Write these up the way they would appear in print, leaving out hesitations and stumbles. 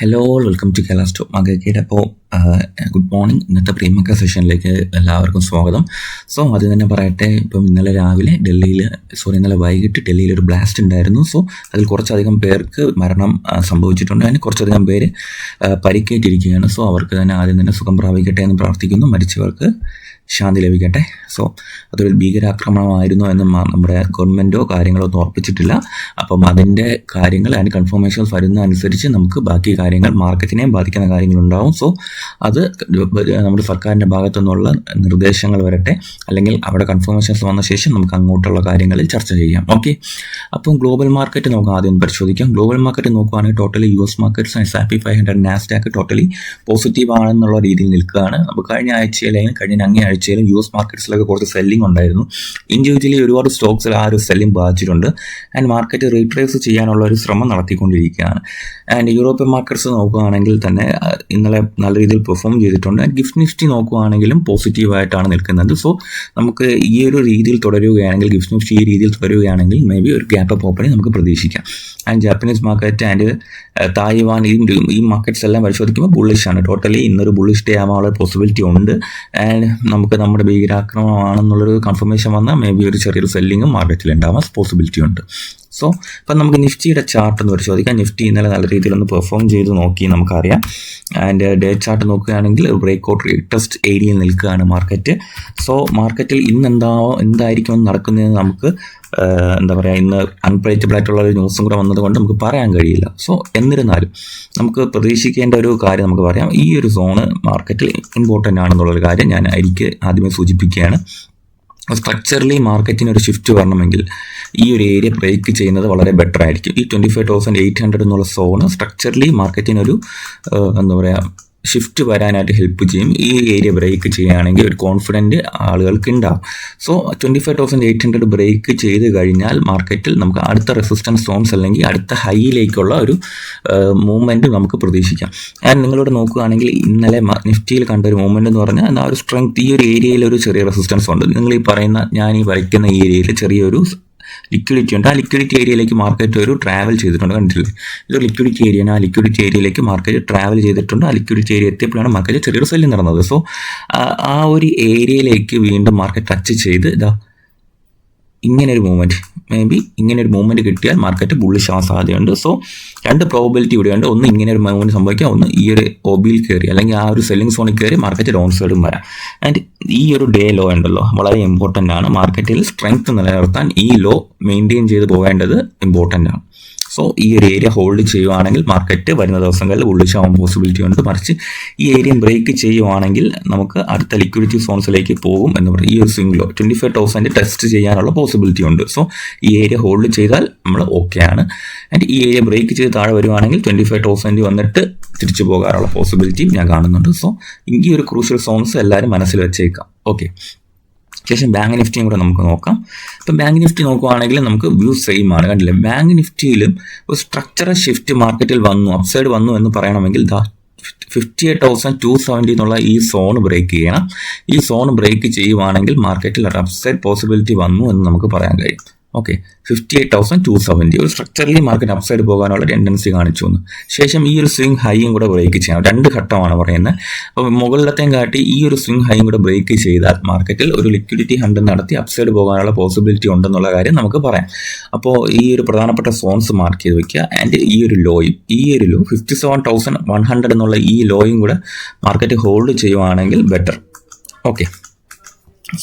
Hello, welcome to Kerala stock market. അപ്പോൾ good morning. ഇന്നത്തെ premier സെഷനിലേക്ക് എല്ലാവർക്കും സ്വാഗതം. സോ അത് തന്നെ പറയട്ടെ, ഇപ്പം ഇന്നലെ വൈകിട്ട് ഡൽഹിയിൽ ഒരു ബ്ലാസ്റ്റ് ഉണ്ടായിരുന്നു. സോ അതിൽ കുറച്ചധികം പേർക്ക് മരണം സംഭവിച്ചിട്ടുണ്ട്. അതിന് കുറച്ചധികം പേര് പരിക്കേറ്റിരിക്കുകയാണ്. സോ അവർക്ക് തന്നെ ആദ്യം തന്നെ സുഖം പ്രാപിക്കട്ടെ എന്ന് പ്രാർത്ഥിക്കുന്നു. മരിച്ചവർക്ക് ശാന്തി ലഭിക്കട്ടെ. സോ അതൊരു ഭീകരാക്രമണമായിരുന്നു എന്ന് നമ്മുടെ ഗവൺമെൻറ്റോ കാര്യങ്ങളോ ഒന്നും ഉറപ്പിച്ചിട്ടില്ല. അപ്പം അതിൻ്റെ കാര്യങ്ങൾ അതിന് കൺഫർമേഷൻസ് വരുന്ന അനുസരിച്ച് നമുക്ക് ബാക്കി കാര്യങ്ങൾ മാർക്കറ്റിനെയും ബാധിക്കുന്ന കാര്യങ്ങളുണ്ടാവും. സോ അത് നമ്മുടെ സർക്കാരിൻ്റെ ഭാഗത്തു നിന്നുള്ള നിർദ്ദേശങ്ങൾ വരട്ടെ, അല്ലെങ്കിൽ അവിടെ കൺഫർമേഷൻസ് വന്ന ശേഷം നമുക്ക് അങ്ങോട്ടുള്ള കാര്യങ്ങളിൽ ചർച്ച ചെയ്യാം. ഓക്കെ, അപ്പം ഗ്ലോബൽ മാർക്കറ്റ് നമുക്ക് ആദ്യം പരിശോധിക്കാം. ഗ്ലോബൽ മാർക്കറ്റ് നോക്കുകയാണെങ്കിൽ totally US markets S&P 500 Nasdaq totally positive ആണെന്നുള്ള രീതിയിൽ നിൽക്കുകയാണ്. അപ്പോൾ കഴിഞ്ഞ അങ്ങേ ആഴ്ചയിലും US മാർക്കറ്റ്സിലൊക്കെ കുറച്ച് സെല്ലിംഗ് ഉണ്ടായിരുന്നു. ഇൻഡിവിജ്വലി ഒരുപാട് സ്റ്റോക്സിൽ ആ ഒരു സെല്ലിംഗ് ബാധിച്ചിട്ടുണ്ട്. ആൻഡ് മാർക്കറ്റ് റീട്രേസ് ചെയ്യാനുള്ള ഒരു ശ്രമം നടത്തിക്കൊണ്ടിരിക്കുകയാണ്. ആൻഡ് യൂറോപ്യൻ മാർക്കറ്റ്സ് നോക്കുകയാണെങ്കിൽ തന്നെ ഇന്നലെ നല്ല രീതിയിൽ പെർഫോം ചെയ്തിട്ടുണ്ട്. ആൻഡ് ഗിഫ്റ്റ് നിഫ്റ്റി നോക്കുകയാണെങ്കിലും പോസിറ്റീവായിട്ടാണ് നിൽക്കുന്നത്. സോ നമുക്ക് ഈ ഒരു രീതിയിൽ തുടരുകയാണെങ്കിൽ, ഗിഫ്റ്റ് നിഫ്റ്റി ഈ രീതിയിൽ തുടരുകയാണെങ്കിൽ മേ ബി ഒരു ഗ്യാപ്പ് അപ്പ് ഓപ്പണിംഗ് നമുക്ക് പ്രതീക്ഷിക്കാം. And Japanese market and Taiwan ഈ മാർക്കറ്റ്സ് എല്ലാം പരിശോധിക്കുമ്പോൾ ബുള്ളിഷാണ്. ടോട്ടലി ഇന്നൊരു ബുള്ളിഷ് ഡേ ആവാനുള്ള പോസിബിലിറ്റി ഉണ്ട്. ആൻഡ് നമുക്ക് നമ്മുടെ ഭീകരാക്രമണമാണെന്നുള്ളൊരു കൺഫർമേഷൻ വന്നാൽ മേ ബി ഒരു ചെറിയൊരു സെല്ലിങ്ങും മാർക്കറ്റിൽ ഉണ്ടാവാൻ പോസിബിലിറ്റി ഉണ്ട്. സോ ഇപ്പം നമുക്ക് നിഫ്റ്റിയുടെ ചാർട്ട് ഒന്ന് പരിശോധിക്കാം. നിഫ്റ്റി ഇന്നലെ നല്ല രീതിയിലൊന്ന് പെർഫോം ചെയ്ത് നോക്കി നമുക്കറിയാം. ആൻഡ് ഡേ ചാർട്ട് നോക്കുകയാണെങ്കിൽ ബ്രേക്ക്ഔട്ട് റീടെസ്റ്റ് ഏരിയയിൽ നിൽക്കുകയാണ് മാർക്കറ്റ്. സോ മാർക്കറ്റിൽ ഇന്ന് എന്തായിരിക്കും നടക്കുന്നതെന്ന് നമുക്ക് ഇന്ന് അൺപ്രഡിക്റ്റബിൾ ആയിട്ടുള്ള ഒരു ന്യൂസും കൂടെ വന്നതുകൊണ്ട് നമുക്ക് പറയാൻ കഴിയില്ല. സോ എന്നിരുന്നാലും നമുക്ക് പ്രതീക്ഷിക്കേണ്ട ഒരു കാര്യം നമുക്ക് പറയാം. ഈ ഒരു സോണ് മാർക്കറ്റിൽ ഇമ്പോർട്ടൻ്റ് ആണെന്നുള്ളൊരു കാര്യം ഞാൻ ആദ്യമേ സൂചിപ്പിക്കുകയാണ്. സ്ട്രക്ചറലി മാർക്കറ്റിന് ഒരു ഷിഫ്റ്റ് വരണമെങ്കിൽ ഈ ഒരു ഏരിയ ബ്രേക്ക് ചെയ്യുന്നത് വളരെ ബെറ്റർ ആയിരിക്കും. ഈ 25,800 എന്നുള്ള സോണ് സ്ട്രക്ചറലി മാർക്കറ്റിനൊരു ഷിഫ്റ്റ് വരാനായിട്ട് ഹെൽപ്പ് ചെയ്യും. ഈ ഏരിയ ബ്രേക്ക് ചെയ്യുകയാണെങ്കിൽ ഒരു കോൺഫിഡൻറ്റ് ആളുകൾക്ക് ഉണ്ടാവും. സോ 25,800 ബ്രേക്ക് ചെയ്ത് കഴിഞ്ഞാൽ മാർക്കറ്റിൽ നമുക്ക് അടുത്ത റെസിസ്റ്റൻസ് സോൺസ് അല്ലെങ്കിൽ അടുത്ത ഹൈയിലേക്കുള്ള ഒരു മൂവ്മെൻറ്റ് നമുക്ക് പ്രതീക്ഷിക്കാം. ആൻഡ് നിങ്ങളിവിടെ നോക്കുകയാണെങ്കിൽ ഇന്നലെ നിഫ്റ്റിയിൽ കണ്ട ഒരു മൂവ്മെൻറ്റ് എന്ന് പറഞ്ഞാൽ ആ ഒരു സ്ട്രെങ്ത്, ഈ ഒരു ഏരിയയിൽ ഒരു ചെറിയ റെസിസ്റ്റൻസ് ഉണ്ട്. നിങ്ങൾ ഞാൻ ഈ വരയ്ക്കുന്ന ഈ ഏരിയയിൽ ചെറിയൊരു ലിക്വിഡിറ്റി ഉണ്ട്. ആ ലിക്വിഡിറ്റി ഏരിയയിലേക്ക് മാർക്കറ്റ് ഒരു ട്രാവൽ ചെയ്തിട്ടുണ്ട്. കണ്ടില്ലേ, ഇതൊരു ലിക്വിഡിറ്റി ഏരിയയാണ്. ആ ലിക്വിഡിറ്റി ഏരിയയിലേക്ക് മാർക്കറ്റ് ട്രാവൽ ചെയ്തിട്ടുണ്ട്. ആ ലിക്വിഡിറ്റി ഏരിയ എത്തിയപ്പോഴാണ് മാർക്കറ്റ് ചെറിയൊരു സെല്ലിംഗ് നടന്നത്. സോ ആ ഒരു ഏരിയയിലേക്ക് വീണ്ടും മാർക്കറ്റ് ടച്ച് ചെയ്ത് ഇങ്ങനൊരു മൂവ്മെൻറ്റ് കിട്ടിയാൽ മാർക്കറ്റ് ബുള്ളിഷ് ആവാൻ സാധ്യതയുണ്ട്. സോ രണ്ട് പ്രോബിലിറ്റി ഇവിടെയുണ്ട്. ഒന്ന് ഇങ്ങനെ ഒരു മൂവ്മെൻറ്റ് സംഭവിക്കാം, ഒന്ന് ഈ ഒരു ഒബിയിൽ കയറി അല്ലെങ്കിൽ ആ ഒരു സെല്ലിംഗ് സോണിൽ കയറി മാർക്കറ്റ് ഡൗൺ സൈഡും വരാം. ആൻഡ് ഈ ഒരു ഡേ ലോ ഉണ്ടല്ലോ വളരെ ഇമ്പോർട്ടൻ്റ് ആണ്. മാർക്കറ്റിൽ സ്ട്രെങ്ത് നിലനിർത്താൻ ഈ ലോ മെയിൻറ്റെയിൻ ചെയ്ത് പോകേണ്ടത് ഇമ്പോർട്ടൻ്റ് ആണ്. സോ ഈ ഒരു ഏരിയ ഹോൾഡ് ചെയ്യുവാണെങ്കിൽ മാർക്കറ്റ് വരുന്ന ദിവസങ്ങളിൽ ബുള്ളിഷ് ആവാൻ പോസിബിലിറ്റി ഉണ്ട്. മറിച്ച് ഈ ഏരിയ ബ്രേക്ക് ചെയ്യുവാണെങ്കിൽ നമുക്ക് അടുത്ത ലിക്വിഡിറ്റി സോൺസിലേക്ക് പോകും എന്ന് പറയും. ഈ ഒരു സ്വിംഗ് ലോ 25,000 ടെസ്റ്റ് ചെയ്യാനുള്ള പോസിബിലിറ്റി ഉണ്ട്. സോ ഈ ഏരിയ ഹോൾഡ് ചെയ്താൽ നമ്മൾ ഓക്കെ ആണ്. ആൻഡ് ഈ ഏരിയ ബ്രേക്ക് ചെയ്ത് താഴെ വരുവാണെങ്കിൽ 25,000 വന്നിട്ട് തിരിച്ചു പോകാനുള്ള പോസിബിലിറ്റിയും ഞാൻ കാണുന്നുണ്ട്. സോ ഈ ഒരു ക്രൂഷ്യൽ സോൺസ് എല്ലാവരും മനസ്സിൽ വെച്ചേക്കാം. ഓക്കെ, ശേഷം ബാങ്ക് നിഫ്റ്റിയും കൂടെ നമുക്ക് നോക്കാം. ഇപ്പം ബാങ്ക് നിഫ്റ്റി നോക്കുകയാണെങ്കിൽ നമുക്ക് വ്യൂ സെയിം ആണ്. കണ്ടില്ലേ, ബാങ്ക് നിഫ്റ്റിയിലും ഒരു സ്ട്രക്ചറൽ ഷിഫ്റ്റ് മാർക്കറ്റിൽ അപ്സൈഡ് വന്നു എന്ന് പറയണമെങ്കിൽ 58,270 എന്നുള്ള ഈ സോൺ ബ്രേക്ക് ചെയ്യണം. ഈ സോൺ ബ്രേക്ക് ചെയ്യുവാണെങ്കിൽ മാർക്കറ്റിൽ ഒരു അപ്സൈഡ് പോസിബിലിറ്റി വന്നു എന്ന് നമുക്ക് പറയാൻ കഴിയും. ഓക്കെ, 58,270 ഒരു സ്ട്രക്ചറലി മാർക്കറ്റ് അപ്സൈഡ് പോകാനുള്ള ടെൻഡൻസി കാണിച്ചു വന്നു. ശേഷം ഈ ഒരു സ്വിംഗ് ഹൈയും കൂടെ ബ്രേക്ക് ചെയ്യണം. രണ്ട് ഘട്ടമാണ് പറയുന്നത്. അപ്പോൾ മുകളിലത്തെയും കാട്ടി ഈ ഒരു സ്വിംഗ് ഹൈയും കൂടെ ബ്രേക്ക് ചെയ്താൽ മാർക്കറ്റിൽ ഒരു ലിക്വിഡിറ്റി ഹണ്ട് നടത്തി അപ്സൈഡ് പോകാനുള്ള പോസിബിലിറ്റി ഉണ്ടെന്നുള്ള കാര്യം നമുക്ക് പറയാം. അപ്പോൾ ഈ ഒരു പ്രധാനപ്പെട്ട സോൺസ് മാർക്ക് ചെയ്ത് വെക്കുക. ആൻഡ് ഈ ഒരു ലോ 57,100 എന്നുള്ള ഈ ലോയും കൂടെ മാർക്കറ്റ് ഹോൾഡ് ചെയ്യുവാണെങ്കിൽ ബെറ്റർ. ഓക്കെ,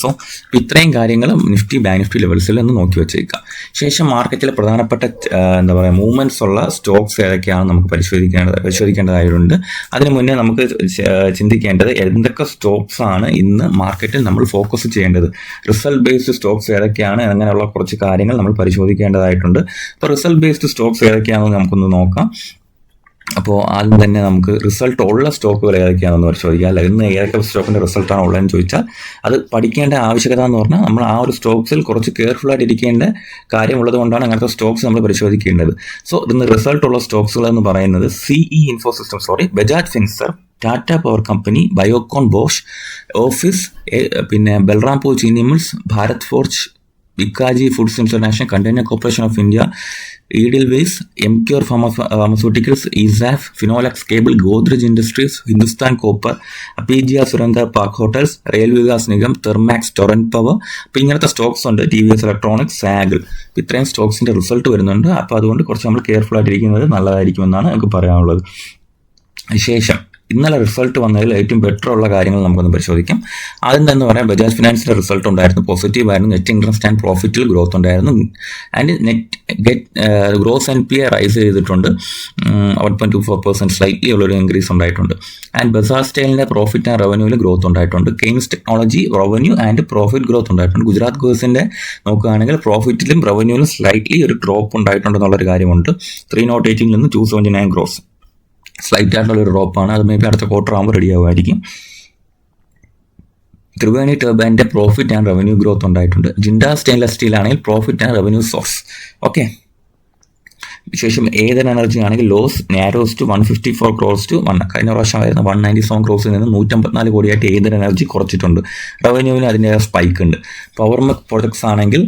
സോ ഇത്രയും കാര്യങ്ങൾ ബാങ്ക് നിഫ്റ്റി ലെവൽസിൽ ഒന്ന് നോക്കി വെച്ചേക്കാം. ശേഷം മാർക്കറ്റിലെ പ്രധാനപ്പെട്ട മൂവ്മെൻറ്റ്സ് ഉള്ള സ്റ്റോക്സ് ഏതൊക്കെയാണ് നമുക്ക് പരിശോധിക്കേണ്ടതായിട്ടുണ്ട്. അതിന് മുന്നേ നമുക്ക് ചിന്തിക്കേണ്ടത് എന്തൊക്കെ സ്റ്റോക്സ് ആണ് ഇന്ന് മാർക്കറ്റിൽ നമ്മൾ ഫോക്കസ് ചെയ്യേണ്ടത്, റിസൾട്ട് ബേസ്ഡ് സ്റ്റോക്സ് ഏതൊക്കെയാണ്, അങ്ങനെയുള്ള കുറച്ച് കാര്യങ്ങൾ നമ്മൾ പരിശോധിക്കേണ്ടതായിട്ടുണ്ട്. അപ്പോൾ റിസൾട്ട് ബേസ്ഡ് സ്റ്റോക്സ് ഏതൊക്കെയാണെന്ന് നമുക്കൊന്ന് നോക്കാം. അപ്പോൾ ആദ്യം തന്നെ നമുക്ക് റിസൾട്ട് ഉള്ള സ്റ്റോക്കുകൾ ഏതൊക്കെയാണെന്ന് പരിശോധിക്കുക. അല്ല, ഇന്ന് ഏതൊക്കെ സ്റ്റോക്കിൻ്റെ റിസൾട്ടാണ് ഉള്ളതെന്ന് ചോദിച്ചാൽ അത് പഠിക്കേണ്ട ആവശ്യകത എന്ന് പറഞ്ഞാൽ നമ്മൾ ആ ഒരു സ്റ്റോക്സിൽ കുറച്ച് കെയർഫുള്ളായിട്ട് ഇരിക്കേണ്ട കാര്യമുള്ളത് കൊണ്ടാണ് അങ്ങനത്തെ സ്റ്റോക്സ് നമ്മൾ പരിശോധിക്കേണ്ടത്. സോ ഇന്ന് റിസൾട്ട് ഉള്ള സ്റ്റോക്സുകൾ എന്ന് പറയുന്നത് Bajaj Finserv, Tata power company, Biocon, Bosch, office, പിന്നെ Balrampur Chini mills, Bharat forge, Bikaji Foods International, Container Corporation of India, Edelweiss, Emcure Pharmaceuticals, ESAF, Phenolax Cable, Godrej Industries, Hindustan Copper, Apigea Surendra Park Hotels, Rail Vikas Nigam, Thermax, Torrent Power. അപ്പോൾ ഇങ്ങനത്തെ Stokes ഉണ്ട്. TVS electronics, സാഗിൾ, ഇത്രയും സ്റ്റോക്സിൻ്റെ result വരുന്നുണ്ട്. അപ്പോൾ അതുകൊണ്ട് കുറച്ച് നമ്മൾ careful ആയിട്ടിരിക്കുന്നത് നല്ലതായിരിക്കുമെന്നാണ് എനിക്ക് പറയാനുള്ളത്. ശേഷം ഇന്നലെ റിസൾട്ട് വന്നതിൽ ഏറ്റവും ബെറ്റർ ഉള്ള കാര്യങ്ങൾ നമുക്കൊന്ന് പരിശോധിക്കാം. ആദ്യം തന്നെ പറയാം, ബജാജ് ഫിനാൻസിൻ്റെ റിസൾട്ട് ഉണ്ടായിരുന്നു, പോസിറ്റീവായിരുന്നു. നെറ്റ് ഇൻട്രസ്റ്റ് ആൻഡ് പ്രോഫിറ്റിൽ ഗ്രോത്ത് ഉണ്ടായിരുന്നു. ആൻഡ് ഗ്രോസ് NPA റൈസ് ചെയ്തിട്ടുണ്ട്. 1.24% സ്ലൈറ്റ്ലി ഉള്ളൊരു ഇൻക്രീസ് ഉണ്ടായിട്ടുണ്ട്. ആൻഡ് ബസാർ സ്റ്റൈലിൻ്റെ പ്രോഫിറ്റ് ആൻഡ് റവന്യൂവിൽ ഗ്രോത്ത് ഉണ്ടായിട്ടുണ്ട്. Kaynes technology revenue and profit growth ഉണ്ടായിട്ടുണ്ട്. ഗുജറാത്ത് ഗേഴ്സിൻ്റെ നോക്കുകയാണെങ്കിൽ പ്രോഫിറ്റിലും റവന്യൂവിലും സ്ലൈറ്റ്ലി ഒരു ഡ്രോപ്പ് ഉണ്ടായിട്ടുണ്ടെന്നുള്ളൊരു കാര്യമുണ്ട്. 308 നിന്ന് 279 ഗ്രോസ്, സ്ലൈറ്റ് ആയിട്ടുള്ളൊരു ഡ്രോപ്പാണ്. അത് മേ ബി അടുത്ത ക്വാർട്ടർ ആകുമ്പോൾ റെഡി ആവുമായിരിക്കും. ത്രിവേണി ടർബൈൻ്റെ പ്രോഫിറ്റ് ആൻഡ് റവന്യൂ ഗ്രോത്ത് ഉണ്ടായിട്ടുണ്ട്. ജിൻഡ സ്റ്റെയിൻലെസ് സ്റ്റീൽ ആണെങ്കിൽ profit and revenue soars. Okay. ശേഷം ഏതൻ എനർജി ആണെങ്കിൽ loss narrows to 154 crores to 1. കഴിഞ്ഞ പ്രാവശ്യമായിരുന്ന 197 crores നിന്ന് 154 കോടിയായിട്ട് ഏതൻ എനർജി കുറച്ചിട്ടുണ്ട്. റവന്യൂവിന് അതിൻ്റെ സ്പൈക്ക് ഉണ്ട്. പവർമെക് പ്രൊജക്ട്സ് ആണെങ്കിൽ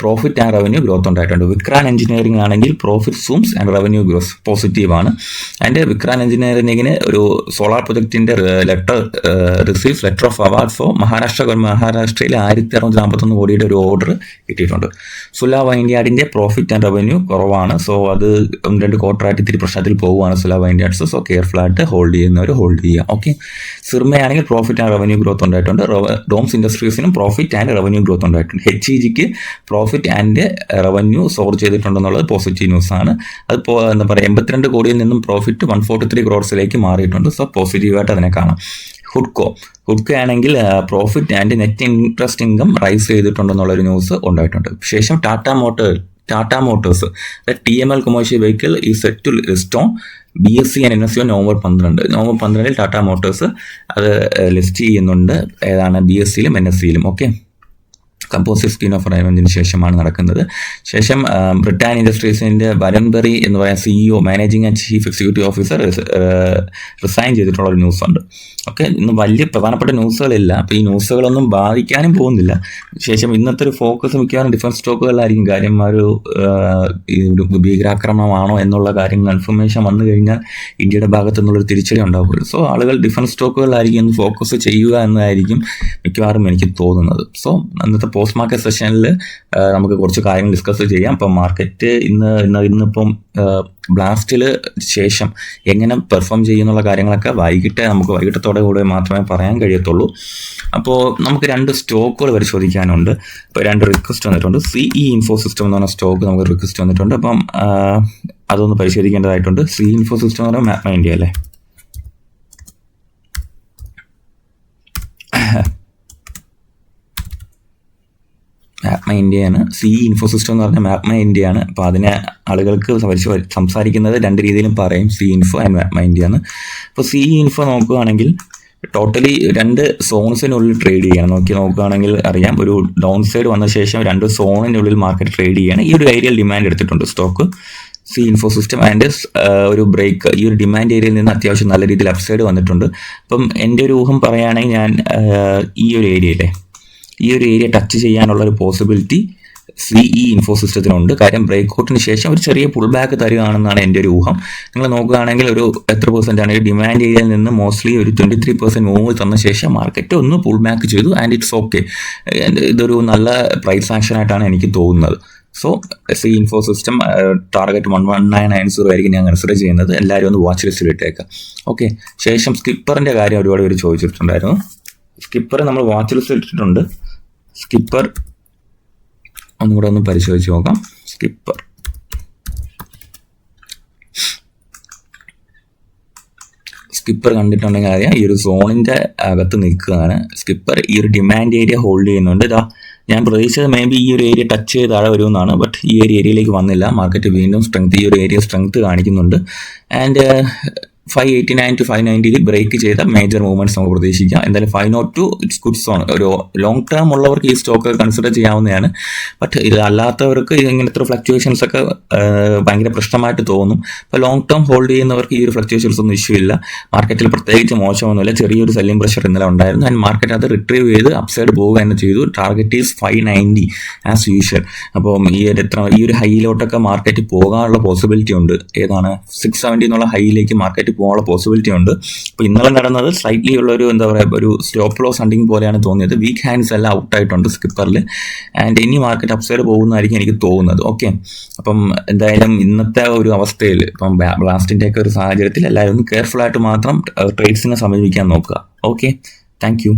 പ്രോഫിറ്റ് ആൻഡ് റവന്യൂ ഗ്രോത്ത് ഉണ്ടായിട്ടുണ്ട്. വിക്രാൻ എഞ്ചിനീയറിംഗ് ആണെങ്കിൽ profit zooms and revenue growth പോസിറ്റീവാണ്. ആൻഡ് വിക്രാൻ എഞ്ചിനീയറിംഗിന് ഒരു സോളാർ പ്രൊജക്റ്റിൻ്റെ receives letter of award for മഹാരാഷ്ട്രയിൽ 1641 കോടിയുടെ ഒരു ഓർഡർ കിട്ടിയിട്ടുണ്ട്. സുല വൈൻഡ്യാർഡിൻ്റെ പ്രോഫിറ്റ് ആൻഡ് റവന്യൂ കുറവാണ്. സോ അത് 2 ക്വാർട്ടറായിട്ട് ഇത്തിരി പ്രശ്നത്തിൽ പോവുകയാണ് സുല വൈൻഡ്യാർഡ്സ്. സോ കെയർഫുൾ ആയിട്ട് ഹോൾഡ് ചെയ്യുന്നവർ ഹോൾഡ് ചെയ്യുക. ഓക്കെ. സിർമയാണെങ്കിൽ പ്രോഫിറ്റ് ആൻഡ് റവന്യൂ ഗ്രോത്ത് ഉണ്ടായിട്ടുണ്ട്. ഡോംസ് ഇൻഡസ്ട്രീസിനും പ്രോഫിറ്റ് ആൻഡ് റവന്യൂ ഗ്രോത്ത് ഉണ്ടായിട്ടുണ്ട്. HEGക്ക് പ്രോഫിറ്റ് ആൻഡ് റവന്യൂ സോർ ചെയ്തിട്ടുണ്ടെന്നുള്ളത് പോസിറ്റീവ് ന്യൂസാണ്. അത് എന്താ പറയുക, 82 കോടിയിൽ നിന്നും പ്രോഫിറ്റ് 143 crores മാറിയിട്ടുണ്ട്. സോ പോസിറ്റീവായിട്ട് അതിനെ കാണാം. ഹുഡ്കോ ആണെങ്കിൽ profit and net interest income rise ചെയ്തിട്ടുണ്ടെന്നുള്ളൊരു ന്യൂസ് ഉണ്ടായിട്ടുണ്ട്. ശേഷം Tata motors TML commercial vehicle ഈ set to list on BSE and NSE November 12 Tata motors അത് ലിസ്റ്റ് ചെയ്യുന്നുണ്ട്. ഏതാണ്? BSEയിലും NSEയിലും. ഓക്കെ. കമ്പോസിറ്റ് സ്കീം ഓഫ് അറേഞ്ച്മെന്റിന് ശേഷമാണ് നടക്കുന്നത്. ശേഷം ബ്രിട്ടാൻ ഇൻഡസ്ട്രീസിൻ്റെ ബരൻബറി എന്ന് പറയുന്ന CEO, managing and chief executive officer resign ചെയ്തിട്ടുള്ള ഒരു ന്യൂസ് ഉണ്ട്. ഓക്കെ. ഇന്ന് വലിയ പ്രധാനപ്പെട്ട ന്യൂസുകളില്ല. അപ്പോൾ ഈ ന്യൂസുകളൊന്നും ബാധിക്കാനും പോകുന്നില്ല. ശേഷം ഇന്നത്തെ ഒരു ഫോക്കസ് മിക്കവാറും ഡിഫൻസ് സ്റ്റോക്കുകളിലായിരിക്കും. കാര്യം ഒരു ഭീകരാക്രമണമാണോ എന്നുള്ള കാര്യം കൺഫർമേഷൻ വന്നു കഴിഞ്ഞാൽ ഇന്ത്യയുടെ ഭാഗത്തു നിന്നുള്ളൊരു തിരിച്ചടി ഉണ്ടാവുമല്ലോ. സോ ആളുകൾ ഡിഫൻസ് സ്റ്റോക്കുകളിലായിരിക്കും ഇന്ന് ഫോക്കസ് ചെയ്യുക എന്നതായിരിക്കും മിക്കവാറും എനിക്ക് തോന്നുന്നത്. സോ അന്നത്തെ പോസ്റ്റ് മാർക്കറ്റ് സെഷനിൽ നമുക്ക് കുറച്ച് കാര്യങ്ങൾ ഡിസ്കസ് ചെയ്യാം. അപ്പം മാർക്കറ്റ് ഇന്നിപ്പം ബ്ലാസ്റ്റിൽ ശേഷം എങ്ങനെ പെർഫോം ചെയ്യുന്നുള്ള കാര്യങ്ങളൊക്കെ വൈകിട്ടത്തോടെ കൂടെ മാത്രമേ പറയാൻ കഴിയത്തുള്ളൂ. അപ്പോൾ നമുക്ക് 2 സ്റ്റോക്കുകൾ പരിശോധിക്കാനുണ്ട്. ഇപ്പോൾ 2 റിക്വസ്റ്റ് വന്നിട്ടുണ്ട്. CE ഇൻഫോസിസ്റ്റം എന്ന് പറഞ്ഞ സ്റ്റോക്ക് നമുക്ക് റിക്വസ്റ്റ് വന്നിട്ടുണ്ട്. അപ്പം അതൊന്ന് പരിശോധിക്കേണ്ടതായിട്ടുണ്ട്. CE ഇൻഫോസിസ്റ്റം എന്ന് പറഞ്ഞാൽ മാപ്മ ഇന്ത്യ അല്ലേ? മാപ്മ ഇന്ത്യയാണ്. CE ഇൻഫോസിസ്റ്റം എന്ന് പറഞ്ഞാൽ മാപ്മ ഇന്ത്യയാണ്. അപ്പോൾ അതിനെ ആളുകൾക്ക് സംസാരിക്കുന്നത് 2 രീതിയിലും പറയും, CE ഇൻഫോ ആൻഡ് മാപ്മ ഇന്ത്യ എന്ന്. അപ്പോൾ CE ഇൻഫോ നോക്കുകയാണെങ്കിൽ ടോട്ടലി 2 സോൺസിനുള്ളിൽ ട്രേഡ് ചെയ്യണം. നോക്കുകയാണെങ്കിൽ അറിയാം, ഒരു ഡൗൺ സൈഡ് വന്ന ശേഷം 2 സോണിനുള്ളിൽ മാർക്കറ്റ് ട്രേഡ് ചെയ്യാണ്. ഈ ഒരു ഏരിയയിൽ ഡിമാൻഡ് എടുത്തിട്ടുണ്ട് സ്റ്റോക്ക് CE ഇൻഫോസിസ്റ്റം. ആൻഡ് ഒരു ബ്രേക്ക് ഈ ഒരു ഡിമാൻഡ് ഏരിയയിൽ നിന്ന് അത്യാവശ്യം നല്ല രീതിയിൽ അപ്സൈഡ് വന്നിട്ടുണ്ട്. അപ്പം എൻ്റെ ഒരു ഊഹം പറയുകയാണെങ്കിൽ ഞാൻ ഈ ഒരു ഏരിയ ടച്ച് ചെയ്യാനുള്ള ഒരു പോസിബിലിറ്റി CE ഇൻഫോസിസ്റ്റത്തിനുണ്ട്. കാര്യം ബ്രേക്ക്ഔട്ടിന് ശേഷം ഒരു ചെറിയ പുൾ ബാക്ക് തരികയാണെന്നാണ് എൻ്റെ ഒരു ഊഹം. നിങ്ങൾ നോക്കുകയാണെങ്കിൽ ഒരു എത്ര പെർസെൻ്റാണ് ഈ ഡിമാൻഡ് ഏരിയയിൽ നിന്ന് മോസ്റ്റ്ലി ഒരു 23% മൂവ് തന്ന ശേഷം മാർക്കറ്റ് ഒന്ന് പുൾ ബാക്ക് ചെയ്തു. And it's okay. ഇതൊരു നല്ല പ്രൈസ് ആക്ഷൻ ആയിട്ടാണ് എനിക്ക് തോന്നുന്നത്. സോ CE ഇൻഫോസിസ്റ്റം ടാർഗറ്റ് 1190 ആയിരിക്കും ഞാൻ കൺസിഡർ ചെയ്യുന്നത്. എല്ലാവരും ഒന്ന് വാച്ച് ലിസ്റ്റിൽ ഇട്ടേക്കാം. ഓക്കെ. ശേഷം സ്കിപ്പറിൻ്റെ കാര്യം ഒരുപാട് പേര് ചോദിച്ചിട്ടുണ്ടായിരുന്നു. സ്കിപ്പർ നമ്മൾ വാച്ച് ലിസ്റ്റിൽ ഇട്ടിട്ടുണ്ട്. സ്കിപ്പർ ഒന്നും കൂടെ ഒന്ന് പരിശോധിച്ച് നോക്കാം. സ്കിപ്പർ കണ്ടിട്ടുണ്ടെങ്കിൽ അറിയാം, ഈ ഒരു സോണിൻ്റെ അകത്ത് നിൽക്കുകയാണ് സ്കിപ്പർ. ഈ ഒരു ഡിമാൻഡ് ഏരിയ ഹോൾഡ് ചെയ്യുന്നുണ്ട്. ഞാൻ പ്രതീക്ഷിച്ചത് മേ ബി ഈ ഒരു ഏരിയ ടച്ച് ചെയ്ത് താഴെ വരുമെന്നാണ്. ബട്ട് ഈ ഒരു ഏരിയയിലേക്ക് വന്നില്ല. മാർക്കറ്റ് വീണ്ടും ഈ ഒരു ഏരിയ സ്ട്രെങ്ത് കാണിക്കുന്നുണ്ട്. ആൻഡ് 589 to 590 ബ്രേക്ക് ചെയ്ത മേജർ മൂവ്മെന്റ്സ് നമുക്ക് പ്രതീക്ഷിക്കാം. എന്തായാലും 502 ഇറ്റ്സ് ഗുഡ് സോൺ. ഒരു ലോങ് ടേം ഉള്ളവർക്ക് ഈ സ്റ്റോക്ക് കൺസിഡർ ചെയ്യാവുന്നതാണ്. ബട്ട് ഇത് അല്ലാത്തവർക്ക് ഇങ്ങനത്തെ ഫ്ലക്ച്വേഷൻസ് ഒക്കെ ഭയങ്കര പ്രശ്നമായിട്ട് തോന്നും. ഇപ്പോൾ ലോങ് ടേം ഹോൾഡ് ചെയ്യുന്നവർക്ക് ഈ ഒരു ഫ്ലക്ച്വേഷൻസ് ഒന്നും ഇഷ്യൂ ഇല്ല. മാർക്കറ്റിൽ പ്രത്യേകിച്ച് മോശമൊന്നുമില്ല. ചെറിയൊരു സെല്ലിംഗ് പ്രഷർ ഇന്നലെ ഉണ്ടായിരുന്നു. ആൻഡ് മാർക്കറ്റ് അത് റിട്രീവ് ചെയ്ത് അപ്സൈഡ് പോവുക തന്നെ ചെയ്തു. Target is 590 as usual. അപ്പം ഈ ഒരു ഹൈയിലോട്ടൊക്കെ മാർക്കറ്റ് പോകാനുള്ള പോസിബിലിറ്റി ഉണ്ട്. ഏതാണ് 670 എന്നുള്ള ഹൈയിലേക്ക് മാർക്കറ്റ് പോകാനുള്ള പോസിബിലിറ്റി ഉണ്ട്. അപ്പോൾ ഇന്നലെ നടന്നത് സ്ലൈറ്റ്ലി ഉള്ള ഒരു എന്താ പറയുക ഒരു സ്റ്റോപ്പ് ലോസ് ഹണ്ടിങ് പോലെയാണ് തോന്നിയത്. വീക്ക് ഹാൻഡ്സ് എല്ലാം ഔട്ടായിട്ടുണ്ട് സ്കിപ്പറിൽ. ആൻഡ് ഇനി മാർക്കറ്റ് അപ്സൈഡ് പോകുന്നതായിരിക്കും എനിക്ക് തോന്നുന്നത്. ഓക്കെ, അപ്പം എന്തായാലും ഇന്നത്തെ ഒരു അവസ്ഥയിൽ ഇപ്പം ബ്ലാസ്റ്റിൻ്റെ ഒക്കെ ഒരു സാഹചര്യത്തിൽ എല്ലാവരും ഒന്ന് കെയർഫുൾ ആയിട്ട് മാത്രം ട്രേഡ്സിനെ സമീപിക്കാൻ നോക്കുക. Okay, thank you.